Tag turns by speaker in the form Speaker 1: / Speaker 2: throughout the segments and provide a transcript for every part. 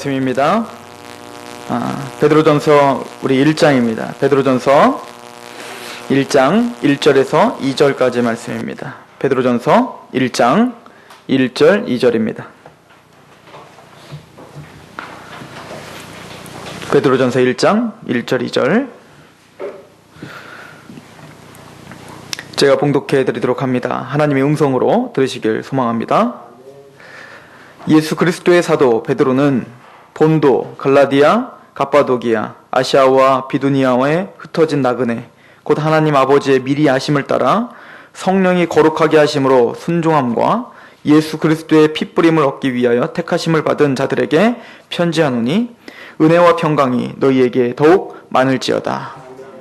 Speaker 1: 말씀입니다. 베드로전서 우리 1장입니다. 베드로전서 1장 1절에서 2절까지 말씀입니다. 베드로전서 1장 1절 2절입니다. 베드로전서 1장 1절 2절 제가 봉독해 드리도록 합니다. 하나님의 음성으로 들으시길 소망합니다. 예수 그리스도의 사도 베드로는 본도, 갈라디아, 갑바도기아, 아시아와 비두니아에 흩어진 나그네 곧 하나님 아버지의 미리 아심을 따라 성령이 거룩하게 하심으로 순종함과 예수 그리스도의 핏부림을 얻기 위하여 택하심을 받은 자들에게 편지하노니 은혜와 평강이 너희에게 더욱 많을지어다.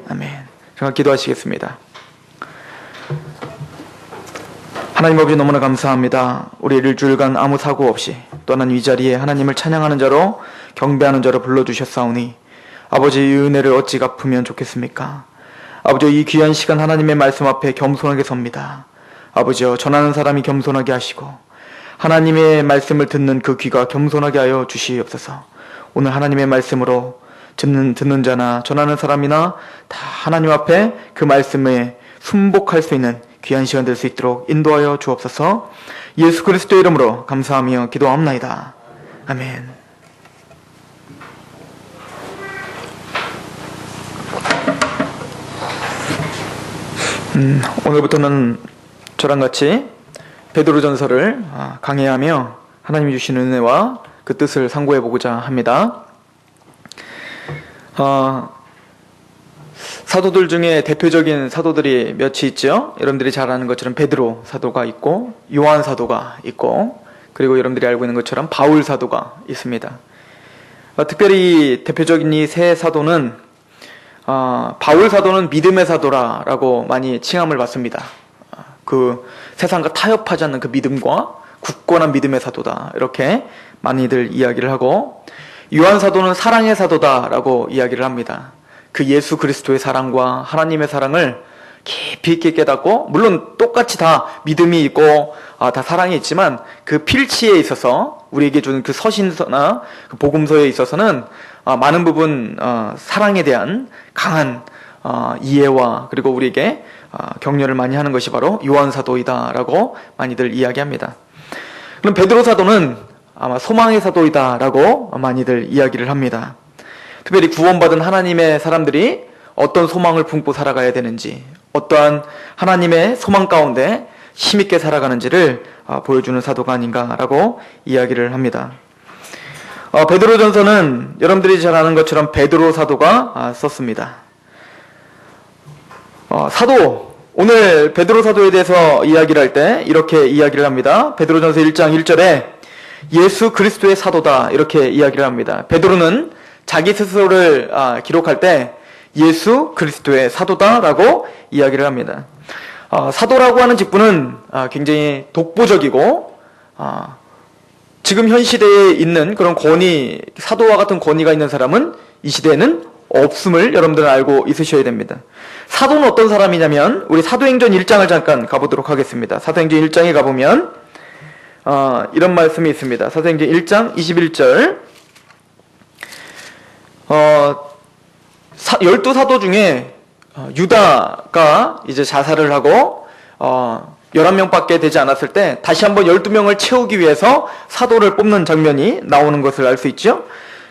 Speaker 1: 아멘. 정말 기도하시겠습니다. 하나님 아버지 너무나 감사합니다. 우리 일주일간 아무 사고 없이 또 하나님 이 자리에 하나님을 찬양하는 자로 경배하는 자로 불러주셨사오니 아버지 이 은혜를 어찌 갚으면 좋겠습니까? 아버지 이 귀한 시간 하나님의 말씀 앞에 겸손하게 섭니다. 아버지여 전하는 사람이 겸손하게 하시고 하나님의 말씀을 듣는 그 귀가 겸손하게 하여 주시옵소서. 오늘 하나님의 말씀으로 듣는 자나 전하는 사람이나 다 하나님 앞에 그 말씀에 순복할 수 있는 귀한 시간 될 수 있도록 인도하여 주옵소서. 예수 그리스도의 이름으로 감사하며 기도합나이다. 아멘. 오늘부터는 저랑 같이 베드로전서를 강해하며 하나님이 주시는 은혜와 그 뜻을 상고해 보고자 합니다. 사도들 중에 대표적인 사도들이 몇이 있죠. 여러분들이 잘 아는 것처럼 베드로 사도가 있고 요한 사도가 있고 그리고 여러분들이 알고 있는 것처럼 바울 사도가 있습니다. 특별히 대표적인 이 세 사도는 바울 사도는 믿음의 사도라고 많이 칭함을 받습니다. 그 세상과 타협하지 않는 그 믿음과 굳건한 믿음의 사도다 이렇게 많이들 이야기를 하고 요한 사도는 사랑의 사도다라고 이야기를 합니다. 그 예수 그리스도의 사랑과 하나님의 사랑을 깊이 있게 깨닫고 물론 똑같이 다 믿음이 있고 다 사랑이 있지만 그 필치에 있어서 우리에게 주는 그 서신서나 그 복음서에 있어서는 많은 부분 사랑에 대한 강한 이해와 그리고 우리에게 격려를 많이 하는 것이 바로 요한 사도이다라고 많이들 이야기합니다. 그럼 베드로 사도는 아마 소망의 사도이다라고 많이들 이야기를 합니다. 특별히 구원받은 하나님의 사람들이 어떤 소망을 품고 살아가야 되는지 어떠한 하나님의 소망 가운데 힘있게 살아가는지를 보여주는 사도가 아닌가라고 이야기를 합니다. 베드로전서는 여러분들이 잘 아는 것처럼 베드로 사도가 썼습니다. 사도 오늘 베드로 사도에 대해서 이야기를 할 때 이렇게 이야기를 합니다. 베드로전서 1장 1절에 예수 그리스도의 사도다 이렇게 이야기를 합니다. 베드로는 자기 스스로를 기록할 때 예수 그리스도의 사도다라고 이야기를 합니다. 사도라고 하는 직분은 굉장히 독보적이고 지금 현 시대에 있는 그런 권위, 사도와 같은 권위가 있는 사람은 이 시대에는 없음을 여러분들은 알고 있으셔야 됩니다. 사도는 어떤 사람이냐면 우리 사도행전 1장을 잠깐 가보도록 하겠습니다. 사도행전 1장에 가보면 이런 말씀이 있습니다. 사도행전 1장 21절 12사도 중에 유다가 이제 자살을 하고 11명밖에 되지 않았을 때 다시 한번 12명을 채우기 위해서 사도를 뽑는 장면이 나오는 것을 알 수 있죠.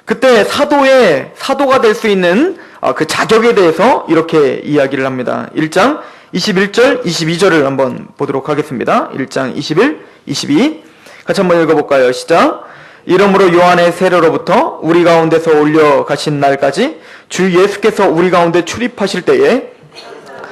Speaker 1: 그때 사도가 될 수 있는 그 자격에 대해서 이렇게 이야기를 합니다. 1장 21절 22절을 한번 보도록 하겠습니다. 1장 21, 22 같이 한번 읽어볼까요? 시작. 이러므로 요한의 세례로부터 우리 가운데서 올려 가신 날까지 주 예수께서 우리 가운데 출입하실 때에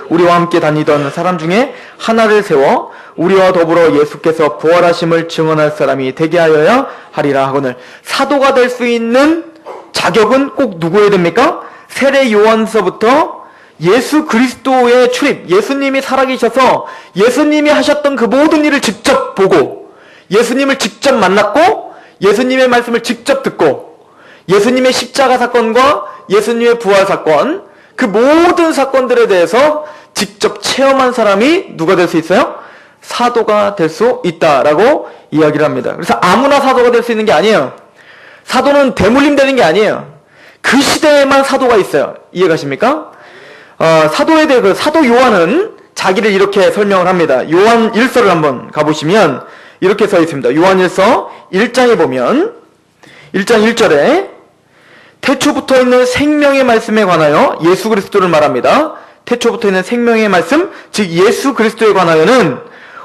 Speaker 1: 우리와 함께 다니던 사람 중에 하나를 세워 우리와 더불어 예수께서 부활하심을 증언할 사람이 되게 하여야 하리라 하거늘. 사도가 될 수 있는 자격은 꼭 누구여야 됩니까? 세례 요한서부터 예수 그리스도의 출입, 예수님이 살아계셔서 예수님이 하셨던 그 모든 일을 직접 보고 예수님을 직접 만났고 예수님의 말씀을 직접 듣고 예수님의 십자가 사건과 예수님의 부활 사건 그 모든 사건들에 대해서 직접 체험한 사람이 누가 될 수 있어요? 사도가 될 수 있다라고 이야기를 합니다. 그래서 아무나 사도가 될 수 있는 게 아니에요. 사도는 대물림되는 게 아니에요. 그 시대에만 사도가 있어요. 이해가십니까? 사도에 대해 그 사도 요한은 자기를 이렇게 설명을 합니다. 요한 1서를 한번 가보시면 이렇게 써 있습니다. 요한 1서 1장에 보면 1장 1절에 태초부터 있는 생명의 말씀에 관하여 예수 그리스도를 말합니다. 태초부터 있는 생명의 말씀, 즉 예수 그리스도에 관하여는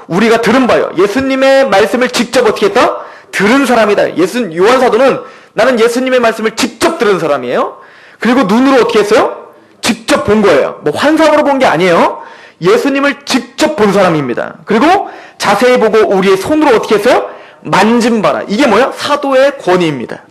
Speaker 1: 우리가 들은 바요. 예수님의 말씀을 직접 어떻게 했다? 들은 사람이다. 요한 사도는 나는 예수님의 말씀을 직접 들은 사람이에요. 그리고 눈으로 어떻게 했어요? 직접 본 거예요. 뭐 환상으로 본 게 아니에요. 예수님을 직접 본 사람입니다. 그리고 자세히 보고 우리의 손으로 어떻게 했어요? 만진 바라. 이게 뭐야? 사도의 권위입니다.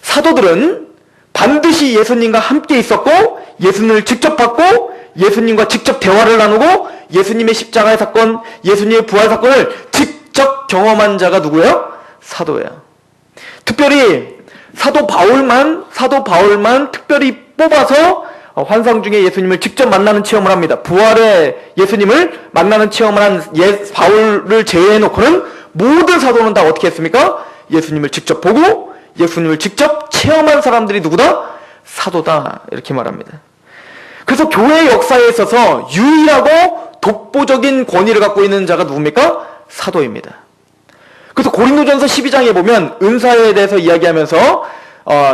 Speaker 1: 사도들은 반드시 예수님과 함께 있었고 예수님을 직접 봤고 예수님과 직접 대화를 나누고 예수님의 십자가의 사건, 예수님의 부활 사건을 직접 경험한 자가 누구예요? 사도예요. 특별히 사도 바울만 특별히 뽑아서 환상 중에 예수님을 직접 만나는 체험을 합니다. 부활의 예수님을 만나는 체험을 한 바울을 제외해놓고는 모든 사도는 다 어떻게 했습니까? 예수님을 직접 보고 예수님을 직접 체험한 사람들이 누구다? 사도다. 이렇게 말합니다. 그래서 교회 역사에 있어서 유일하고 독보적인 권위를 갖고 있는 자가 누굽니까? 사도입니다. 그래서 고린도전서 12장에 보면 은사에 대해서 이야기하면서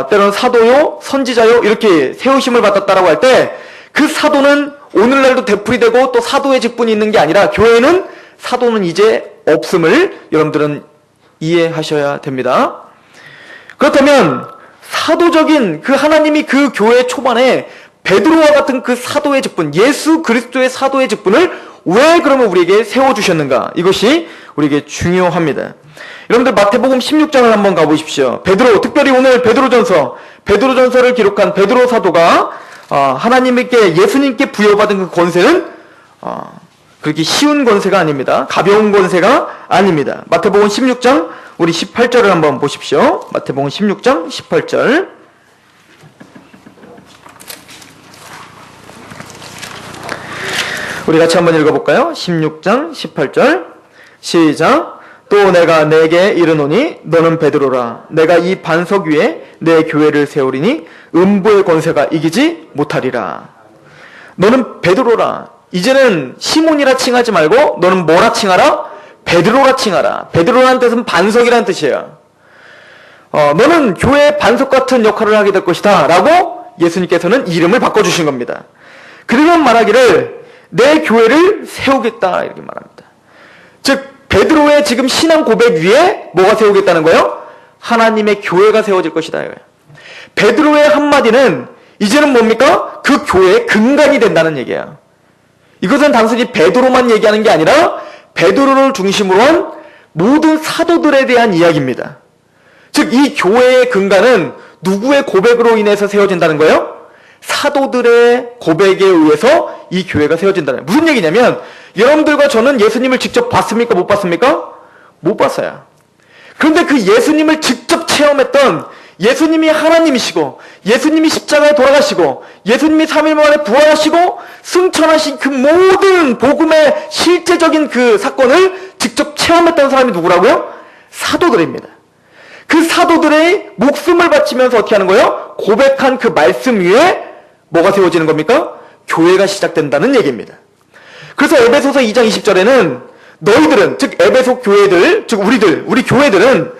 Speaker 1: 때로는 사도요, 선지자요 이렇게 세우심을 받았다라고 할 때 그 사도는 오늘날도 되풀이되고 또 사도의 직분이 있는 게 아니라 교회는 사도는 이제 없음을 여러분들은 이해하셔야 됩니다. 그렇다면 사도적인 그 하나님이 그 교회 초반에 베드로와 같은 그 사도의 직분, 예수 그리스도의 사도의 직분을 왜 그러면 우리에게 세워주셨는가? 이것이 우리에게 중요합니다. 여러분들 마태복음 16장을 한번 가보십시오. 특별히 오늘 베드로전서를 기록한 베드로 사도가 하나님께 예수님께 부여받은 그 권세는 그렇게 쉬운 권세가 아닙니다. 가벼운 권세가 아닙니다. 마태복음 16장 우리 18절을 한번 보십시오. 마태복음 16장 18절. 우리 같이 한번 읽어볼까요? 16장 18절 시작. 또 내가 내게 이르노니 너는 베드로라. 내가 이 반석 위에 내 교회를 세우리니 음부의 권세가 이기지 못하리라. 너는 베드로라. 이제는 시몬이라 칭하지 말고 너는 뭐라 칭하라? 베드로라 칭하라. 베드로라는 뜻은 반석이라는 뜻이에요. 너는 교회의 반석 같은 역할을 하게 될 것이다 라고 예수님께서는 이름을 바꿔주신 겁니다. 그러면 말하기를 내 교회를 세우겠다 이렇게 말합니다. 즉 베드로의 지금 신앙 고백 위에 뭐가 세우겠다는 거예요? 하나님의 교회가 세워질 것이다. 베드로의 한마디는 이제는 뭡니까? 그 교회의 근간이 된다는 얘기예요. 이것은 단순히 베드로만 얘기하는 게 아니라 베드로를 중심으로 한 모든 사도들에 대한 이야기입니다. 즉 이 교회의 근간은 누구의 고백으로 인해서 세워진다는 거예요? 사도들의 고백에 의해서 이 교회가 세워진다는 거예요. 무슨 얘기냐면 여러분들과 저는 예수님을 직접 봤습니까? 못 봤습니까? 못 봤어요. 그런데 그 예수님을 직접 체험했던 예수님이 하나님이시고 예수님이 십자가에 돌아가시고 예수님이 3일 만에 부활하시고 승천하신 그 모든 복음의 실제적인 그 사건을 직접 체험했던 사람이 누구라고요? 사도들입니다. 그 사도들의 목숨을 바치면서 어떻게 하는 거예요? 고백한 그 말씀 위에 뭐가 세워지는 겁니까? 교회가 시작된다는 얘기입니다. 그래서 에베소서 2장 20절에는 너희들은, 즉 에베소 교회들, 즉 우리 교회들은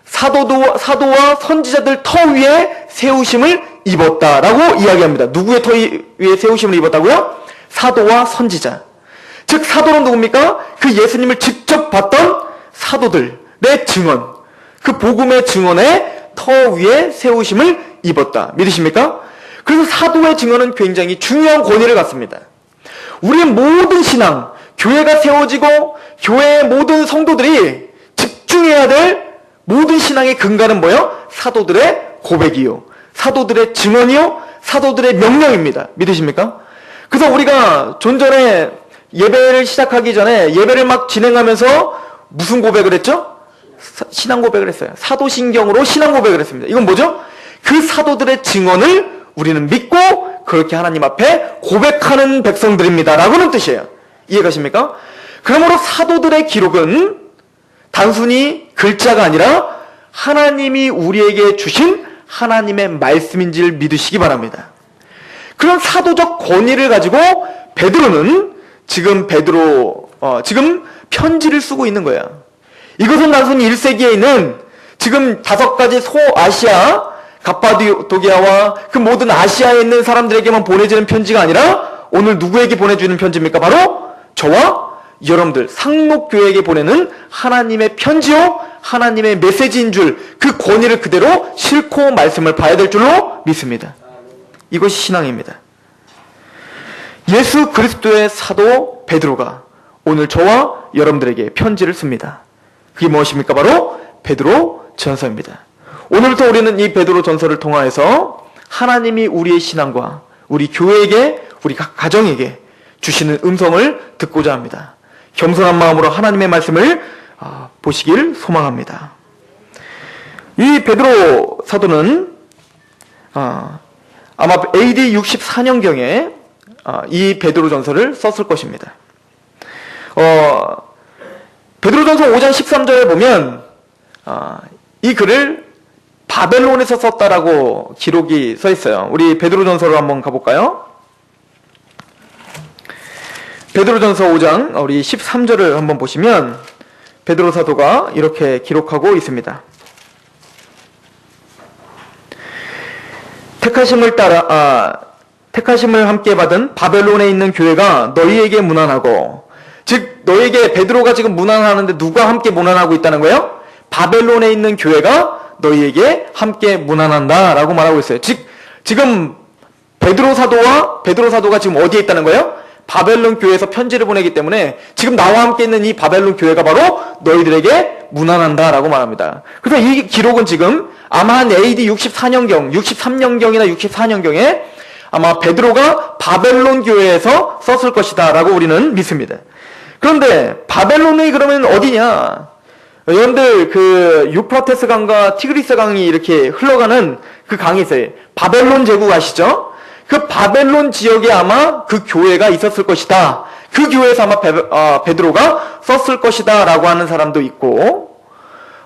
Speaker 1: 사도와 선지자들 터 위에 세우심을 입었다라고 이야기합니다. 누구의 터 위에 세우심을 입었다고요? 사도와 선지자. 즉 사도는 누굽니까? 그 예수님을 직접 봤던 사도들의 증언, 그 복음의 증언에 터 위에 세우심을 입었다. 믿으십니까? 그래서 사도의 증언은 굉장히 중요한 권위를 갖습니다. 우리의 모든 신앙, 교회가 세워지고 교회의 모든 성도들이 집중해야 될 모든 신앙의 근간은 뭐예요? 사도들의 고백이요, 사도들의 증언이요, 사도들의 명령입니다. 믿으십니까? 그래서 우리가 좀 전에 예배를 시작하기 전에 예배를 막 진행하면서 무슨 고백을 했죠? 신앙 고백을 했어요. 사도신경으로 신앙 고백을 했습니다. 이건 뭐죠? 그 사도들의 증언을 우리는 믿고 그렇게 하나님 앞에 고백하는 백성들입니다 라고는 뜻이에요. 이해가십니까? 그러므로 사도들의 기록은 단순히 글자가 아니라 하나님이 우리에게 주신 하나님의 말씀인지를 믿으시기 바랍니다. 그런 사도적 권위를 가지고 베드로는 지금 편지를 쓰고 있는 거야. 이것은 단순히 1세기에 있는 지금 5가지 소아시아, 갑바도기아와 그 모든 아시아에 있는 사람들에게만 보내지는 편지가 아니라 오늘 누구에게 보내주는 편지입니까? 바로 저와 여러분들 상록교회에게 보내는 하나님의 편지요, 하나님의 메시지인 줄 그 권위를 그대로 싣고 말씀을 봐야 될 줄로 믿습니다. 이것이 신앙입니다. 예수 그리스도의 사도 베드로가 오늘 저와 여러분들에게 편지를 씁니다. 그게 무엇입니까? 바로 베드로 전서입니다. 오늘부터 우리는 이 베드로 전서를 통하여서 하나님이 우리의 신앙과 우리 교회에게, 우리 각 가정에게 주시는 음성을 듣고자 합니다. 겸손한 마음으로 하나님의 말씀을 보시길 소망합니다. 이 베드로 사도는 아마 AD 64년경에 이 베드로 전서를 썼을 것입니다. 베드로 전서 5장 13절에 보면 이 글을 바벨론에서 썼다라고 기록이 써 있어요. 우리 베드로 전서로 한번 가볼까요? 베드로 전서 5장 우리 13절을 한번 보시면 베드로 사도가 이렇게 기록하고 있습니다. 택하심을 함께 받은 바벨론에 있는 교회가 너희에게 문안하고, 즉 너희에게 베드로가 지금 문안하는데 누가 함께 문안하고 있다는 거예요? 바벨론에 있는 교회가 너희에게 함께 문안한다 라고 말하고 있어요. 즉 지금 베드로 사도가 지금 어디에 있다는 거예요? 바벨론 교회에서 편지를 보내기 때문에 지금 나와 함께 있는 이 바벨론 교회가 바로 너희들에게 문안한다 라고 말합니다. 그래서 이 기록은 지금 아마 한 AD 63년경이나 64년경에 아마 베드로가 바벨론 교회에서 썼을 것이다 라고 우리는 믿습니다. 그런데 바벨론이 그러면 어디냐? 여러분들 그 유프라테스 강과 티그리스 강이 이렇게 흘러가는 그 강이 있어요. 바벨론 제국 아시죠? 그 바벨론 지역에 아마 그 교회가 있었을 것이다. 그 교회에서 아마 베드로가 썼을 것이다 라고 하는 사람도 있고,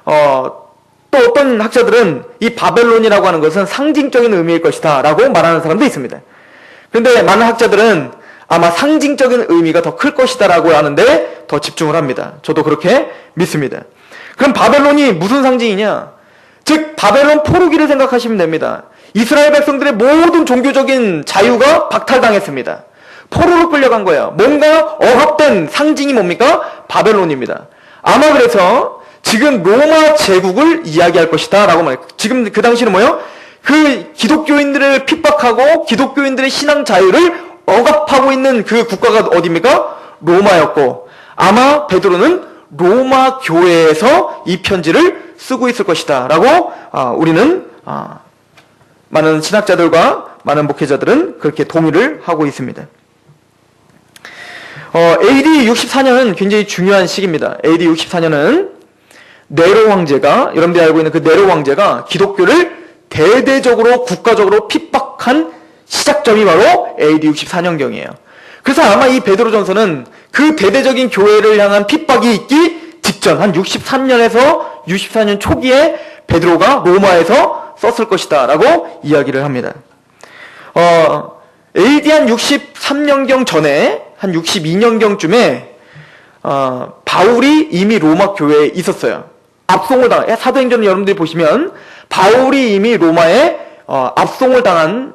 Speaker 1: 또 어떤 학자들은 이 바벨론이라고 하는 것은 상징적인 의미일 것이다 라고 말하는 사람도 있습니다. 그런데 많은 학자들은 아마 상징적인 의미가 더 클 것이다 라고 하는데 더 집중을 합니다. 저도 그렇게 믿습니다. 그럼 바벨론이 무슨 상징이냐? 즉 바벨론 포르기를 생각하시면 됩니다. 이스라엘 백성들의 모든 종교적인 자유가 박탈당했습니다. 포로로 끌려간 거예요. 뭔가 억압된 상징이 뭡니까? 바벨론입니다. 아마 그래서 지금 로마 제국을 이야기할 것이다 라고 말해요. 지금 그 당시는 뭐예요? 그 기독교인들을 핍박하고 기독교인들의 신앙 자유를 억압하고 있는 그 국가가 어디입니까? 로마였고, 아마 베드로는 로마 교회에서 이 편지를 쓰고 있을 것이다 라고 우리는 많은 신학자들과 많은 목회자들은 그렇게 동의를 하고 있습니다. AD 64년은 굉장히 중요한 시기입니다. AD 64년은 네로 황제가, 여러분들이 알고 있는 그 네로 황제가 기독교를 대대적으로 국가적으로 핍박한 시작점이 바로 AD 64년경이에요. 그래서 아마 이 베드로전서는 그 대대적인 교회를 향한 핍박이 있기 직전 한 63년에서 64년 초기에 베드로가 로마에서 썼을 것이다 라고 이야기를 합니다. AD 한 63년경 전에 한 62년경쯤에 바울이 이미 로마 교회에 있었어요. 압송을 당한, 사도행전을 여러분들이 보시면 바울이 이미 로마에 압송을 당한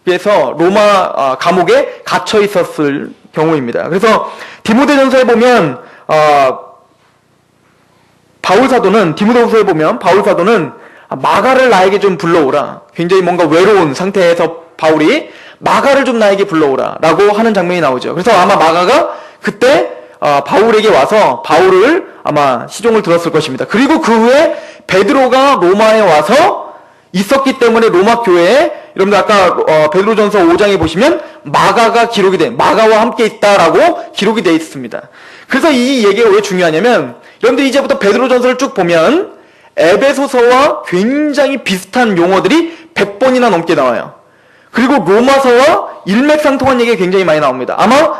Speaker 1: 그래서 로마 감옥에 갇혀 있었을 경우입니다. 그래서 디모데전서에 보면 디모데후서에 보면 바울 사도는 마가를 나에게 좀 불러오라. 굉장히 뭔가 외로운 상태에서 바울이 마가를 좀 나에게 불러오라 라고 하는 장면이 나오죠. 그래서 아마 마가가 그때 바울에게 와서 바울을 아마 시종을 들었을 것입니다. 그리고 그 후에 베드로가 로마에 와서 있었기 때문에 로마 교회에, 여러분들 아까 베드로전서 5장에 보시면 마가와 함께 있다라고 기록이 되어 있습니다. 그래서 이 얘기가 왜 중요하냐면, 여러분들 이제부터 베드로전서를 쭉 보면 에베소서와 굉장히 비슷한 용어들이 100번이나 넘게 나와요. 그리고 로마서와 일맥상통한 얘기가 굉장히 많이 나옵니다. 아마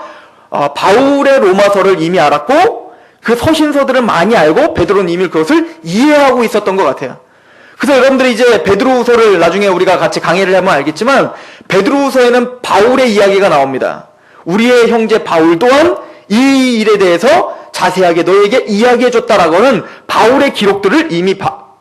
Speaker 1: 바울의 로마서를 이미 알았고, 그 서신서들을 많이 알고 베드로는 이미 그것을 이해하고 있었던 것 같아요. 그래서 여러분들이 이제 베드로후서를 나중에 우리가 같이 강의를 하면 알겠지만 베드로후서에는 바울의 이야기가 나옵니다. 우리의 형제 바울 또한 이 일에 대해서 자세하게 너에게 이야기해줬다라고는 바울의 기록들을 이미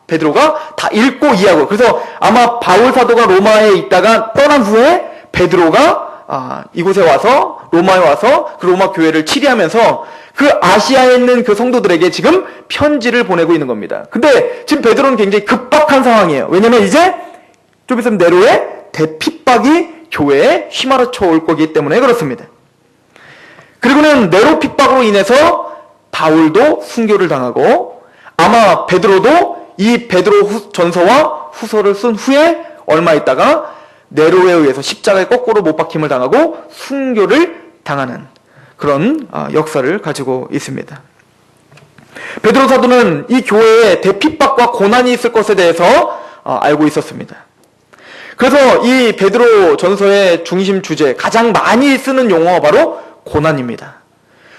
Speaker 1: 베드로가 다 읽고 이해하고, 그래서 아마 바울 사도가 로마에 있다가 떠난 후에 베드로가 이곳에 와서 로마에 와서 그 로마 교회를 치리하면서 그 아시아에 있는 그 성도들에게 지금 편지를 보내고 있는 겁니다. 근데 지금 베드로는 굉장히 급박한 상황이에요. 왜냐면 이제 좀 있으면 네로의 대핍박이 교회에 휘말아쳐 올 거기 때문에 그렇습니다. 그리고는 네로 핍박으로 인해서 바울도 순교를 당하고, 아마 베드로도 이 베드로 전서와 후서를 쓴 후에 얼마 있다가 네로에 의해서 십자가에 거꾸로 못 박힘을 당하고 순교를 당하는 그런 역사를 가지고 있습니다. 베드로 사도는 이 교회에 대핍박과 고난이 있을 것에 대해서 알고 있었습니다. 그래서 이 베드로 전서의 중심 주제, 가장 많이 쓰는 용어가 바로 고난입니다.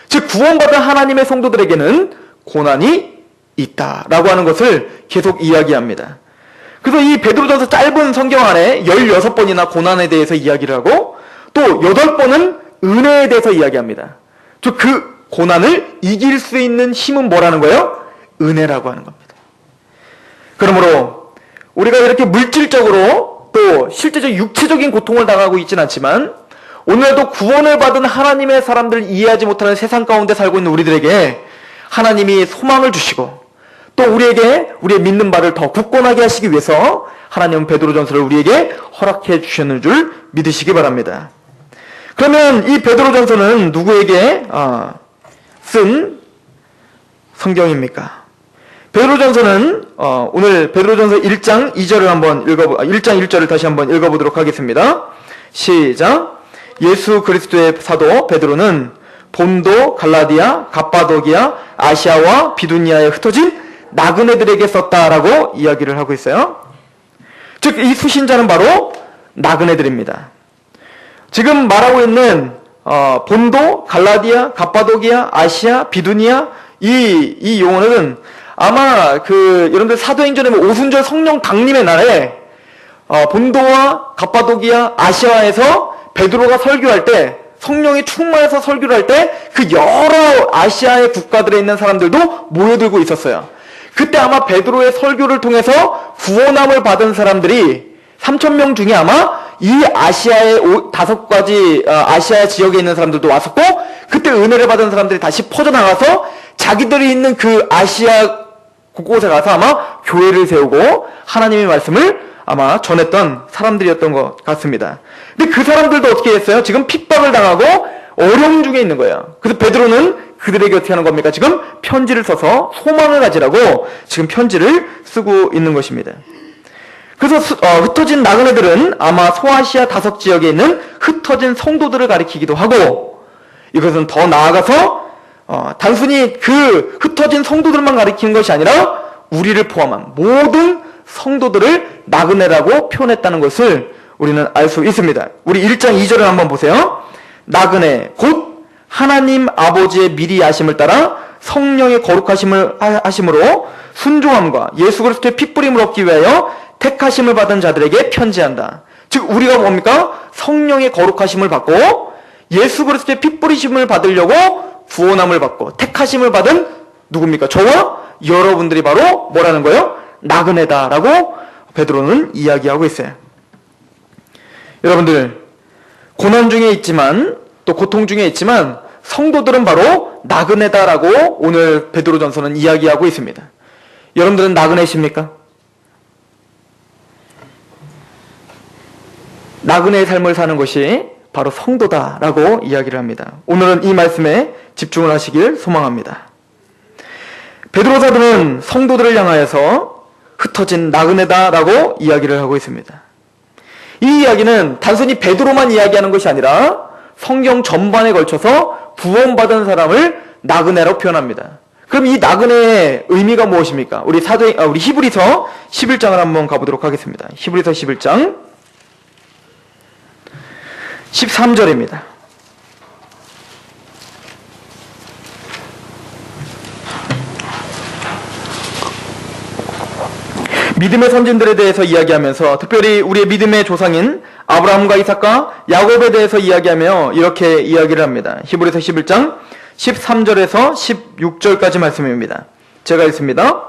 Speaker 1: 즉 구원받은 하나님의 성도들에게는 고난이 있다라고 하는 것을 계속 이야기합니다. 그래서 이 베드로전서 짧은 성경 안에 16번이나 고난에 대해서 이야기를 하고 또 8번은 은혜에 대해서 이야기합니다. 즉 그 고난을 이길 수 있는 힘은 뭐라는 거예요? 은혜라고 하는 겁니다. 그러므로 우리가 이렇게 물질적으로 또 실제적 육체적인 고통을 당하고 있지는 않지만 오늘도 구원을 받은 하나님의 사람들을 이해하지 못하는 세상 가운데 살고 있는 우리들에게 하나님이 소망을 주시고 또 우리에게 우리의 믿는 바를 더 굳건하게 하시기 위해서 하나님은 베드로전서를 우리에게 허락해 주셨는 줄 믿으시기 바랍니다. 그러면 이 베드로전서는 누구에게 쓴 성경입니까? 베드로전서는 오늘 베드로전서 1장 2절을 한번 1장 1절을 다시 한번 읽어보도록 하겠습니다. 시작. 예수 그리스도의 사도 베드로는 본도, 갈라디아, 갑바도기아, 아시아와 비두니아에 흩어진 나그네들에게 썼다라고 이야기를 하고 있어요. 즉 이 수신자는 바로 나그네들입니다. 지금 말하고 있는 본도, 갈라디아, 갑바도기아, 아시아, 비두니아 이 용어는 아마 여러분들 사도행전에 오순절 성령 강림의 날에 본도와 갑바도기아, 아시아에서 베드로가 설교할 때 성령이 충만해서 설교를 할 때 그 여러 아시아의 국가들에 있는 사람들도 모여들고 있었어요. 그때 아마 베드로의 설교를 통해서 구원함을 받은 사람들이 3,000명 중에 아마 이 아시아의 5가지 아시아 지역에 있는 사람들도 왔었고 그때 은혜를 받은 사람들이 다시 퍼져나가서 자기들이 있는 그 아시아 곳곳에 가서 아마 교회를 세우고 하나님의 말씀을 아마 전했던 사람들이었던 것 같습니다. 근데 그 사람들도 어떻게 했어요? 지금 핍박을 당하고 어려움 중에 있는 거예요. 그래서 베드로는 그들에게 어떻게 하는 겁니까? 지금 편지를 써서 소망을 가지라고 지금 편지를 쓰고 있는 것입니다. 그래서 흩어진 나그네들은 아마 소아시아 5지역에 있는 흩어진 성도들을 가리키기도 하고 이것은 더 나아가서 단순히 그 흩어진 성도들만 가리키는 것이 아니라 우리를 포함한 모든 성도들을 나그네라고 표현했다는 것을 우리는 알 수 있습니다. 우리 1장 2절을 한번 보세요. 나그네 곧 하나님 아버지의 미리 아심을 따라 성령의 거룩하심을 하심으로 순종함과 예수 그리스도의 핏부림을 얻기 위하여 택하심을 받은 자들에게 편지한다. 즉 우리가 뭡니까? 성령의 거룩하심을 받고 예수 그리스도의 핏부리심을 받으려고 구원함을 받고 택하심을 받은 누굽니까? 저와 여러분들이 바로 뭐라는 거예요? 나그네다라고 베드로는 이야기하고 있어요. 여러분들 고난 중에 있지만 또 고통 중에 있지만 성도들은 바로 나그네다라고 오늘 베드로전서는 이야기하고 있습니다. 여러분들은 나그네십니까? 나그네의 삶을 사는 것이 바로 성도다라고 이야기를 합니다. 오늘은 이 말씀에 집중을 하시길 소망합니다. 베드로 사도는 성도들을 향하여서 흩어진 나그네다라고 이야기를 하고 있습니다. 이 이야기는 단순히 베드로만 이야기하는 것이 아니라 성경 전반에 걸쳐서 구원받은 사람을 나그네라고 표현합니다. 그럼 이 나그네의 의미가 무엇입니까? 우리 히브리서 11장을 한번 가보도록 하겠습니다. 히브리서 11장 13절입니다. 믿음의 선진들에 대해서 이야기하면서 특별히 우리의 믿음의 조상인 아브라함과 이삭과 야곱에 대해서 이야기하며 이렇게 이야기를 합니다. 히브리서 11장 13절에서 16절까지 말씀입니다. 제가 읽습니다.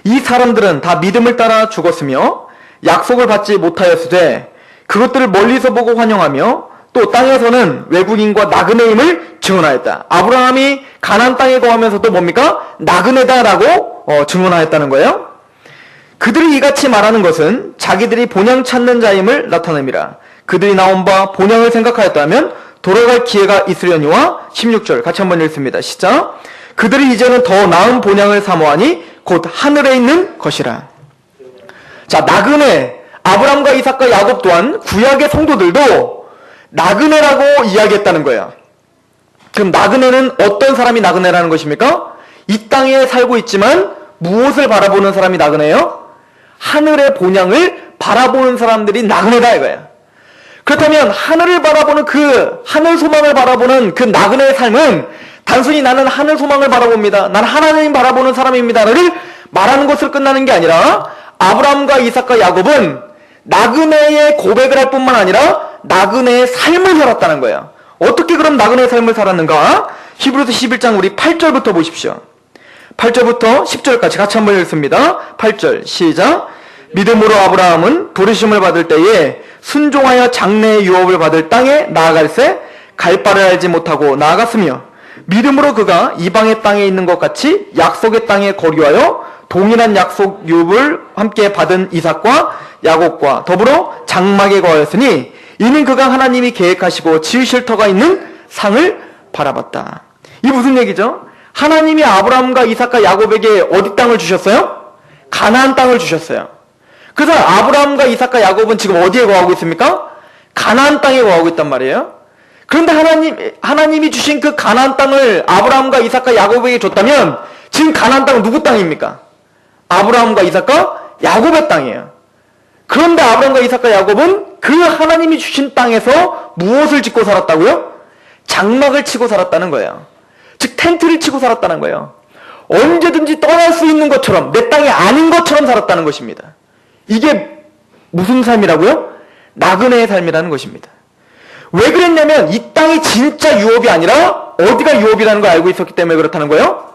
Speaker 1: 이 사람들은 다 믿음을 따라 죽었으며 약속을 받지 못하였으되 그것들을 멀리서 보고 환영하며 또 땅에서는 외국인과 나그네임을 증언하였다. 아브라함이 가나안 땅에 거하면서도 뭡니까? 나그네다라고 증언하였다는 거예요. 그들이 이같이 말하는 것은 자기들이 본향 찾는 자임을 나타냅니다. 그들이 나온 바 본향을 생각하였다면 돌아갈 기회가 있으려니와 16절 같이 한번 읽습니다. 시작. 그들이 이제는 더 나은 본향을 사모하니 곧 하늘에 있는 것이라. 자, 나그네 아브라함과 이삭과 야곱 또한 구약의 성도들도 나그네라고 이야기했다는 거예요. 그럼 나그네는 어떤 사람이 나그네라는 것입니까? 이 땅에 살고 있지만 무엇을 바라보는 사람이 나그네예요? 하늘의 본향을 바라보는 사람들이 나그네다 이거예요. 그렇다면 하늘을 바라보는 하늘 소망을 바라보는 그 나그네의 삶은 단순히 나는 하늘 소망을 바라봅니다. 난 하나님 바라보는 사람입니다를 말하는 것을 끝나는 게 아니라 아브라함과 이삭과 야곱은 나그네의 고백을 할 뿐만 아니라 나그네의 삶을 살았다는 거예요. 어떻게 그럼 나그네의 삶을 살았는가? 히브리서 11장 우리 8절부터 보십시오. 8절부터 10절까지 같이 한번 읽습니다. 8절 시작. 믿음으로 아브라함은 부르심을 받을 때에 순종하여 장래의 유업을 받을 땅에 나아갈새 갈 바를 알지 못하고 나아갔으며 믿음으로 그가 이방의 땅에 있는 것 같이 약속의 땅에 거류하여 동일한 약속 유업을 함께 받은 이삭과 야곱과 더불어 장막에 거하였으니 이는 그가 하나님이 계획하시고 지으실 터가 있는 상을 바라봤다. 이 무슨 얘기죠? 하나님이 아브라함과 이삭과 야곱에게 어디 땅을 주셨어요? 가나안 땅을 주셨어요. 그래서 아브라함과 이삭과 야곱은 지금 어디에 거하고 있습니까? 가나안 땅에 거하고 있단 말이에요. 그런데 하나님이 주신 그 가나안 땅을 아브라함과 이삭과 야곱에게 줬다면 지금 가나안 땅은 누구 땅입니까? 아브라함과 이삭과 야곱의 땅이에요. 그런데 아브라함과 이삭과 야곱은 그 하나님이 주신 땅에서 무엇을 짓고 살았다고요? 장막을 치고 살았다는 거예요. 즉 텐트를 치고 살았다는 거예요. 언제든지 떠날 수 있는 것처럼 내 땅이 아닌 것처럼 살았다는 것입니다. 이게 무슨 삶이라고요? 나그네의 삶이라는 것입니다. 왜 그랬냐면 이 땅이 진짜 유업이 아니라 어디가 유업이라는 걸 알고 있었기 때문에 그렇다는 거예요.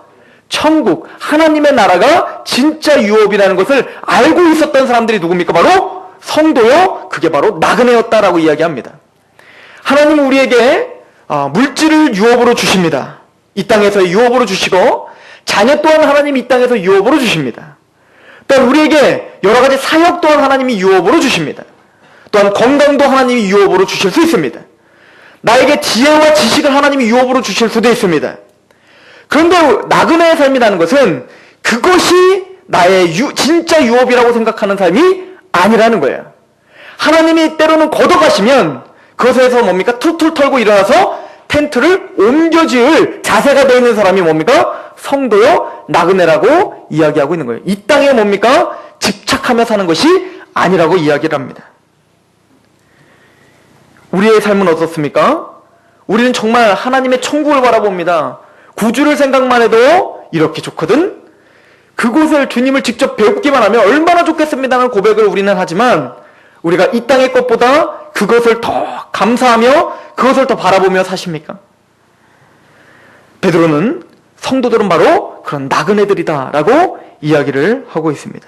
Speaker 1: 천국, 하나님의 나라가 진짜 유업이라는 것을 알고 있었던 사람들이 누굽니까? 바로 성도요. 그게 바로 나그네였다라고 이야기합니다. 하나님은 우리에게 물질을 유업으로 주십니다. 이 땅에서 유업으로 주시고 자녀 또한 하나님이 이 땅에서 유업으로 주십니다. 또한 우리에게 여러 가지 사역 또한 하나님이 유업으로 주십니다. 또한 건강도 하나님이 유업으로 주실 수 있습니다. 나에게 지혜와 지식을 하나님이 유업으로 주실 수도 있습니다. 그런데 나그네의 삶이라는 것은 그것이 나의 진짜 유업이라고 생각하는 삶이 아니라는 거예요. 하나님이 때로는 걷어가시면 그것에서 뭡니까? 툴툴 털고 일어나서 텐트를 옮겨 지을 자세가 되어 있는 사람이 뭡니까? 성도요, 나그네라고 이야기하고 있는 거예요. 이 땅에 뭡니까? 집착하며 사는 것이 아니라고 이야기를 합니다. 우리의 삶은 어떻습니까? 우리는 정말 하나님의 천국을 바라봅니다. 구주를 생각만 해도 이렇게 좋거든? 그곳을 주님을 직접 배우기만 하면 얼마나 좋겠습니다는 고백을 우리는 하지만 우리가 이 땅의 것보다 그것을 더 감사하며 그것을 더 바라보며 사십니까? 베드로는 성도들은 바로 그런 나그네들이다 라고 이야기를 하고 있습니다.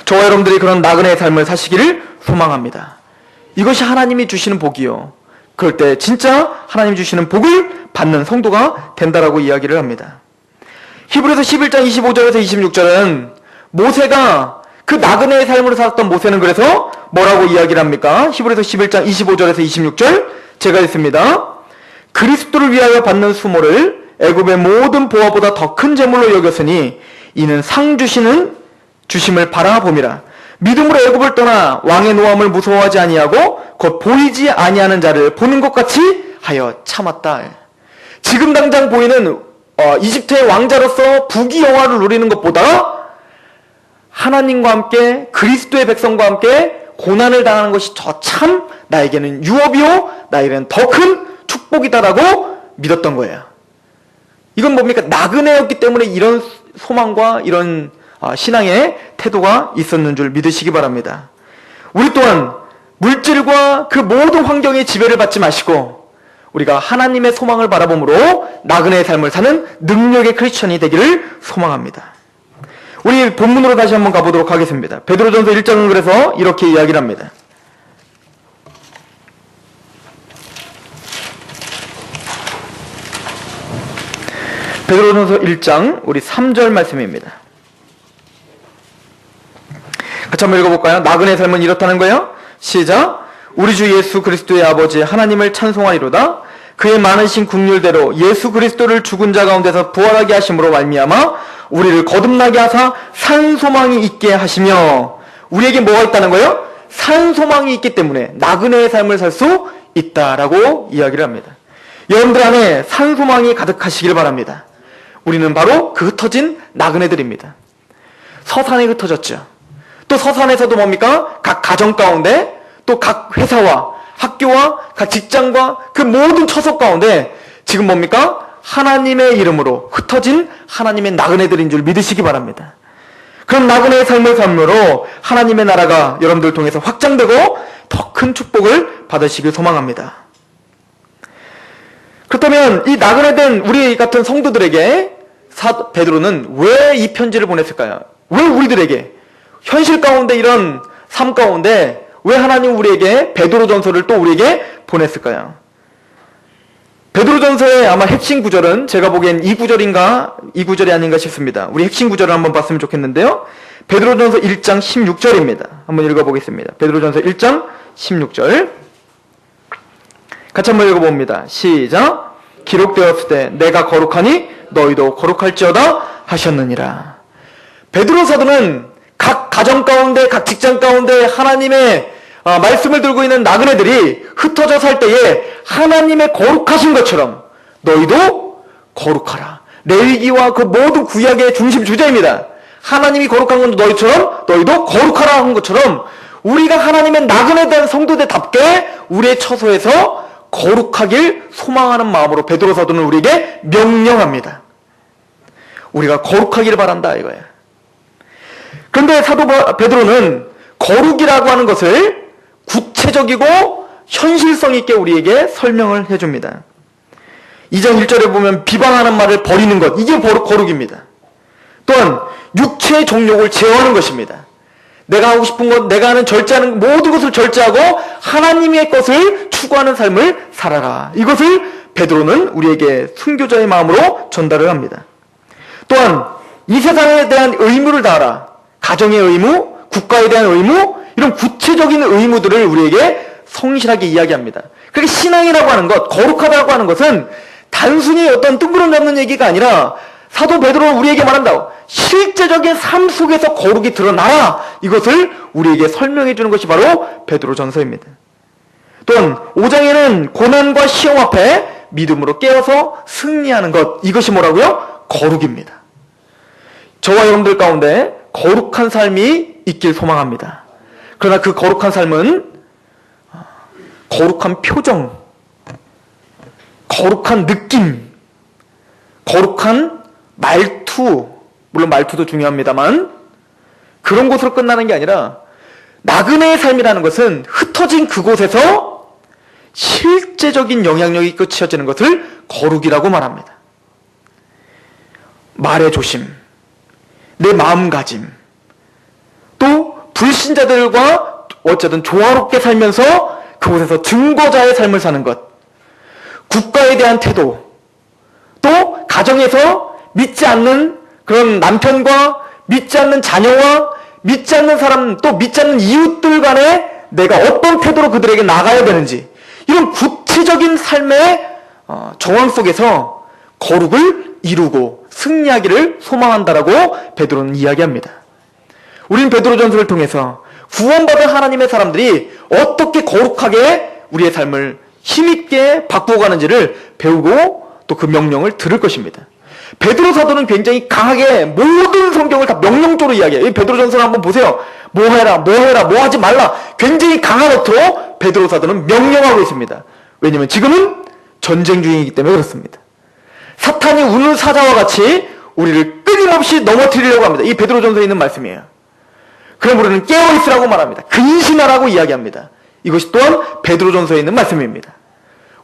Speaker 1: 저와 여러분들이 그런 나그네의 삶을 사시기를 소망합니다. 이것이 하나님이 주시는 복이요. 그럴 때 진짜 하나님이 주시는 복을 받는 성도가 된다라고 이야기를 합니다. 히브리서 11장 25절에서 26절은 모세가 그 나그네의 삶으로 살았던 모세는 그래서 뭐라고 이야기를 합니까? 히브리서 11장 25절에서 26절 제가 읽습니다. 그리스도를 위하여 받는 수모를 애굽의 모든 보화보다 더 큰 재물로 여겼으니 이는 상 주심을 바라봄이라. 믿음으로 애굽을 떠나 왕의 노함을 무서워하지 아니하고 곧 보이지 아니하는 자를 보는 것 같이 하여 참았다. 지금 당장 보이는 이집트의 왕자로서 부귀영화를 누리는 것보다 하나님과 함께 그리스도의 백성과 함께 고난을 당하는 것이 저 참 나에게는 유업이요 나에게는 더 큰 축복이다라고 믿었던 거예요. 이건 뭡니까? 나그네였기 때문에 이런 소망과 이런 신앙의 태도가 있었는 줄 믿으시기 바랍니다. 우리 또한 물질과 그 모든 환경의 지배를 받지 마시고 우리가 하나님의 소망을 바라봄으로 나그네의 삶을 사는 능력의 크리스천이 되기를 소망합니다. 우리 본문으로 다시 한번 가보도록 하겠습니다. 베드로전서 1장은 그래서 이렇게 이야기를 합니다. 베드로전서 1장 우리 3절 말씀입니다. 같이 한번 읽어볼까요? 나그네의 삶은 이렇다는 거예요. 시작. 우리 주 예수 그리스도의 아버지 하나님을 찬송하리로다. 그의 많으신 긍휼대로 예수 그리스도를 죽은 자 가운데서 부활하게 하심으로 말미암아 우리를 거듭나게 하사 산 소망이 있게 하시며, 우리에게 뭐가 있다는 거예요? 산 소망이 있기 때문에 나그네의 삶을 살 수 있다라고 이야기를 합니다. 여러분들 안에 산 소망이 가득하시길 바랍니다. 우리는 바로 그 흩어진 나그네들입니다. 서산에 흩어졌죠. 또 서산에서도 뭡니까? 각 가정 가운데, 또 각 회사와 학교와 각 직장과 그 모든 처소 가운데 지금 뭡니까? 하나님의 이름으로 흩어진 하나님의 나그네들인 줄 믿으시기 바랍니다. 그런 나그네의 삶을 삶으로 하나님의 나라가 여러분들 통해서 확장되고 더 큰 축복을 받으시길 소망합니다. 그렇다면 이 나그네된 우리 같은 성도들에게 베드로는 왜 이 편지를 보냈을까요? 왜 우리들에게 현실 가운데 이런 삶 가운데 왜 하나님 우리에게 베드로전서를 또 우리에게 보냈을까요? 베드로전서의 아마 핵심 구절은 제가 보기엔 이 구절이 아닌가 싶습니다. 우리 핵심 구절을 한번 봤으면 좋겠는데요. 베드로전서 1장 16절입니다. 한번 읽어보겠습니다. 베드로전서 1장 16절 같이 한번 읽어봅니다. 시작. 기록되었을 때 내가 거룩하니 너희도 거룩할지어다 하셨느니라. 베드로 사도는 각 가정 가운데 각 직장 가운데 하나님의 말씀을 들고 있는 나그네들이 흩어져 살 때에 하나님의 거룩하신 것처럼 너희도 거룩하라. 레위기와 그 모든 구약의 중심 주제입니다. 하나님이 거룩한 건 너희처럼 너희도 거룩하라 한 것처럼 우리가 하나님의 나그네된 성도들답게 우리의 처소에서 거룩하길 소망하는 마음으로 베드로 사도는 우리에게 명령합니다. 우리가 거룩하기를 바란다 이거예요. 그런데 사도 베드로는 거룩이라고 하는 것을 구체적이고 현실성 있게 우리에게 설명을 해줍니다. 2장 1절에 보면 비방하는 말을 버리는 것, 이게 거룩입니다. 또한 육체의 정욕을 제어하는 것입니다. 내가 하고 싶은 것, 내가 하는 절제하는 모든 것을 절제하고 하나님의 것을 추구하는 삶을 살아라. 이것을 베드로는 우리에게 순교자의 마음으로 전달을 합니다. 또한 이 세상에 대한 의무를 다하라. 가정의 의무, 국가에 대한 의무, 이런 구체적인 의무들을 우리에게 성실하게 이야기합니다. 그렇게 신앙이라고 하는 것, 거룩하다고 하는 것은 단순히 어떤 뜬구름 잡는 얘기가 아니라 사도 베드로는 우리에게 말한다. 실제적인 삶 속에서 거룩이 드러나라. 이것을 우리에게 설명해 주는 것이 바로 베드로 전서입니다. 또한 5장에는 고난과 시험 앞에 믿음으로 깨어서 승리하는 것, 이것이 뭐라고요? 거룩입니다. 저와 여러분들 가운데 거룩한 삶이 있길 소망합니다. 그러나 그 거룩한 삶은 거룩한 표정, 거룩한 느낌, 거룩한 말투, 물론 말투도 중요합니다만 그런 곳으로 끝나는 게 아니라 나그네의 삶이라는 것은 흩어진 그곳에서 실제적인 영향력이 끝이어지는 것을 거룩이라고 말합니다. 말의 조심, 내 마음가짐, 또 불신자들과 어쨌든 조화롭게 살면서 그곳에서 증거자의 삶을 사는 것, 국가에 대한 태도, 또 가정에서 믿지 않는 그런 남편과 믿지 않는 자녀와 믿지 않는 사람, 또 믿지 않는 이웃들 간에 내가 어떤 태도로 그들에게 나가야 되는지, 이런 구체적인 삶의 정황 속에서 거룩을 이루고 승리하기를 소망한다라고 베드로는 이야기합니다. 우린 베드로전서를 통해서 구원받은 하나님의 사람들이 어떻게 거룩하게 우리의 삶을 힘있게 바꾸어가는지를 배우고 또 그 명령을 들을 것입니다. 베드로 사도는 굉장히 강하게 모든 성경을 다 명령조로 이야기해요. 이 베드로전서를 한번 보세요. 뭐 해라, 뭐 해라, 뭐 하지 말라. 굉장히 강한 어투로 베드로 사도는 명령하고 있습니다. 왜냐하면 지금은 전쟁 중이기 때문에 그렇습니다. 사탄이 우는 사자와 같이 우리를 끊임없이 넘어뜨리려고 합니다. 이 베드로전서에 있는 말씀이에요. 그럼 우리는 깨어있으라고 말합니다. 근신하라고 이야기합니다. 이것이 또한 베드로전서에 있는 말씀입니다.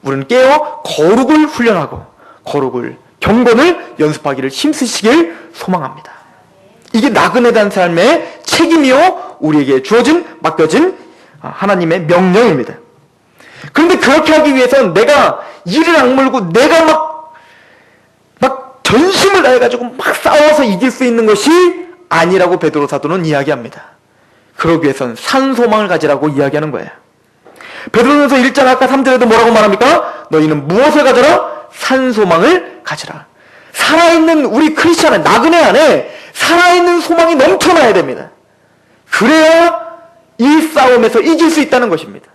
Speaker 1: 우리는 깨어 거룩을 훈련하고 거룩을 경건을 연습하기를 힘쓰시길 소망합니다. 이게 나그네 된 삶의 책임이요 우리에게 주어진 맡겨진 하나님의 명령입니다. 그런데 그렇게 하기 위해서는 내가 이를 악물고 내가 막 전심을 다해가지고 막 싸워서 이길 수 있는 것이 아니라고 베드로 사도는 이야기합니다. 그러기 위해서는 산소망을 가지라고 이야기하는 거예요. 베드로전서 1장 아까 3절에도 뭐라고 말합니까? 너희는 무엇을 가져라? 산소망을 가지라. 살아있는 우리 크리스찬의 나그네 안에 살아있는 소망이 넘쳐나야 됩니다. 그래야 이 싸움에서 이길 수 있다는 것입니다.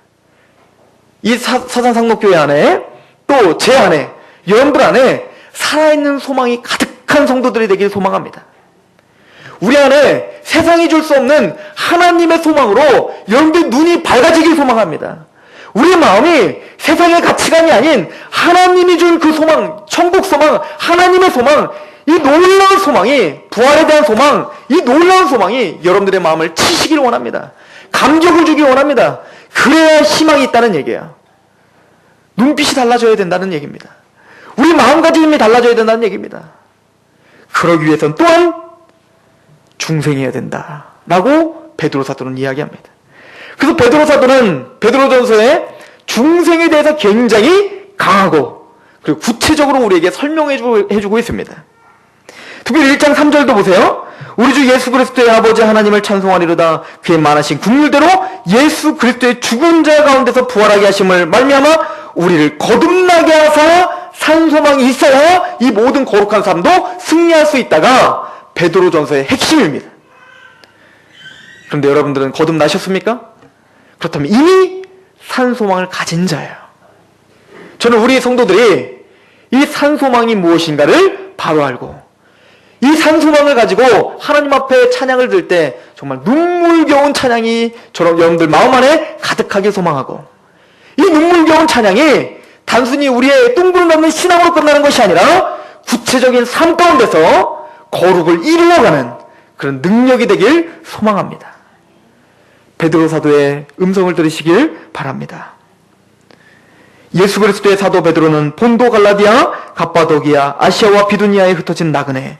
Speaker 1: 이 서산상록교회 안에 또 제 안에 여러분들 안에 살아있는 소망이 가득한 성도들이 되길 소망합니다. 우리 안에 세상이 줄 수 없는 하나님의 소망으로 여러분들 눈이 밝아지길 소망합니다. 우리 마음이 세상의 가치관이 아닌 하나님이 준 그 소망, 천국 소망, 하나님의 소망, 이 놀라운 소망이, 부활에 대한 소망, 이 놀라운 소망이 여러분들의 마음을 치시길 원합니다. 감격을 주길 원합니다. 그래야 희망이 있다는 얘기예요. 눈빛이 달라져야 된다는 얘기입니다. 우리 마음가짐이 달라져야 된다는 얘기입니다. 그러기 위해서는 또한 중생해야 된다라고 베드로 사도는 이야기합니다. 그래서 베드로 사도는 베드로전서에 중생에 대해서 굉장히 강하고 그리고 구체적으로 우리에게 설명해주고 있습니다. 특별히 1장 3절도 보세요. 우리 주 예수 그리스도의 아버지 하나님을 찬송하리로다. 그의 많으신 국률대로 예수 그리스도의 죽은 자 가운데서 부활하게 하심을 말미암아 우리를 거듭나게 하사 산소망이 있어야 이 모든 거룩한 삶도 승리할 수 있다가 베드로전서의 핵심입니다. 그런데 여러분들은 거듭나셨습니까? 그렇다면 이미 산소망을 가진 자예요. 저는 우리 성도들이 이 산소망이 무엇인가를 바로 알고 이 산소망을 가지고 하나님 앞에 찬양을 들 때 정말 눈물겨운 찬양이 여러분들 마음 안에 가득하게 소망하고 이 눈물겨운 찬양이 단순히 우리의 뚱부름 없는 신앙으로 끝나는 것이 아니라 구체적인 삶 가운데서 거룩을 이루어가는 그런 능력이 되길 소망합니다. 베드로 사도의 음성을 들으시길 바랍니다. 예수 그리스도의 사도 베드로는 본도 갈라디아, 갑바도기아, 아시아와 비두니아에 흩어진 나그네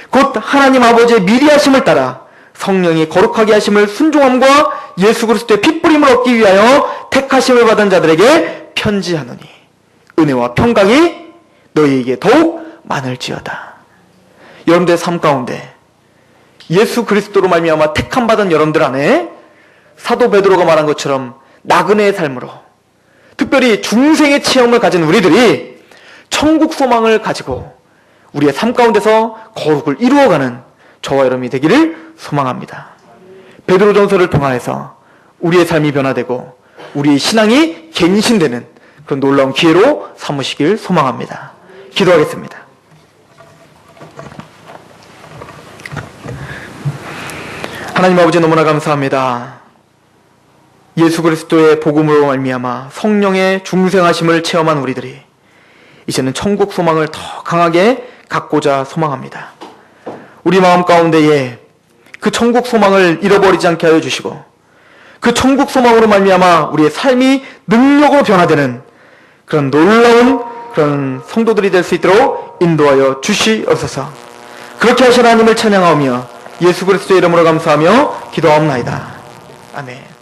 Speaker 1: 곧 하나님 아버지의 미리하심을 따라 성령이 거룩하게 하심을 순종함과 예수 그리스도의 핏부림을 얻기 위하여 택하심을 받은 자들에게 편지하노니 은혜와 평강이 너희에게 더욱 많을지어다. 여러분들의 삶 가운데 예수 그리스도로 말미암아 택함 받은 여러분들 안에 사도 베드로가 말한 것처럼 나그네의 삶으로 특별히 중생의 체험을 가진 우리들이 천국 소망을 가지고 우리의 삶 가운데서 거룩을 이루어가는 저와 여러분이 되기를 소망합니다. 베드로전서를 통하여서 우리의 삶이 변화되고 우리의 신앙이 갱신되는 그런 놀라운 기회로 삼으시길 소망합니다. 기도하겠습니다. 하나님 아버지 너무나 감사합니다. 예수 그리스도의 복음으로 말미암아 성령의 중생하심을 체험한 우리들이 이제는 천국 소망을 더 강하게 갖고자 소망합니다. 우리 마음 가운데에 그 천국 소망을 잃어버리지 않게 하여 주시고 그 천국 소망으로 말미암아 우리의 삶이 능력으로 변화되는 그런 놀라운 그런 성도들이 될 수 있도록 인도하여 주시옵소서. 그렇게 하신 하나님을 찬양하며 예수 그리스도의 이름으로 감사하며 기도하옵나이다. 아멘.